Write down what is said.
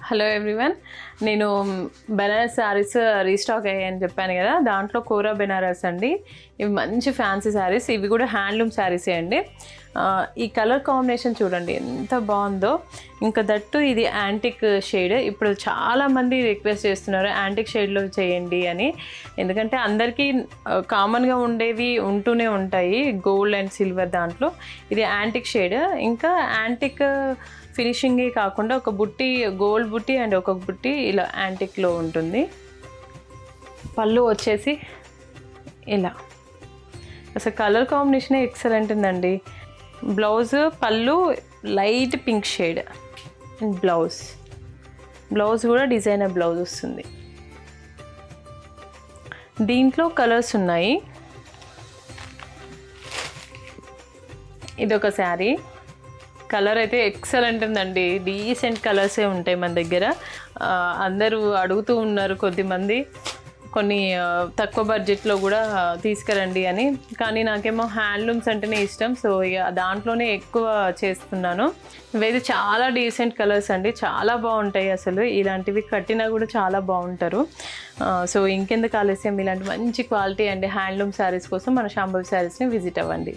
Hello everyone, నేను Banaras saris restock అయ్యాయని చెప్పాను కదా. దాంట్లో కోరా బెనారస్ అండి. ఇవి మంచి ఫ్యాన్సీ శారీస్, ఇవి కూడా హ్యాండ్లూమ్ శారీసే అండి. ఈ కలర్ కాంబినేషన్ చూడండి ఎంత బాగుందో. ఇంకా దట్టు ఇది యాంటిక్ షేడ్. ఇప్పుడు చాలామంది రిక్వెస్ట్ చేస్తున్నారు యాంటిక్ షేడ్లో చేయండి అని. ఎందుకంటే అందరికీ కామన్గా ఉండేవి ఉంటూనే ఉంటాయి, గోల్డ్ అండ్ సిల్వర్. దాంట్లో ఇది యాంటిక్ షేడ్. ఇంకా యాంటిక్ ఫినిషింగే కాకుండా ఒక బుట్టి, గోల్డ్ బుట్టి అండ్ ఒక బుట్టి ఇలా యాంటిక్లో ఉంటుంది. పళ్ళు వచ్చేసి ఇలా, అసలు కలర్ కాంబినేషనే ఎక్సలెంట్ ఉందండి. బ్లౌజ్ పళ్ళు light pink shade and blouse కూడా డిజైనర్ బ్లౌజ్ వస్తుంది. దీంట్లో కలర్స్ ఉన్నాయి. ఇదొక శారీ. కలర్ అయితే ఎక్సలెంట్ ఉందండి. డీసెంట్ కలర్సే ఉంటాయి మన దగ్గర. అందరూ అడుగుతూ ఉన్నారు కొద్దిమంది, కొన్ని తక్కువ బడ్జెట్లో కూడా తీసుకురండి అని. కానీ నాకేమో హ్యాండ్లూమ్స్ అంటేనే ఇష్టం, సో ఇక దాంట్లోనే ఎక్కువ చేస్తున్నాను. ఇవైతే చాలా డీసెంట్ కలర్స్ అండి, చాలా బాగుంటాయి. అసలు ఇలాంటివి కట్టినా కూడా చాలా బాగుంటారు. సో ఇంకెందుకు ఆలస్యం, ఇలాంటి మంచి క్వాలిటీ అండ్ హ్యాండ్లూమ్ శారీస్ కోసం మన శాంభవి శారీస్ని విజిట్ అవ్వండి.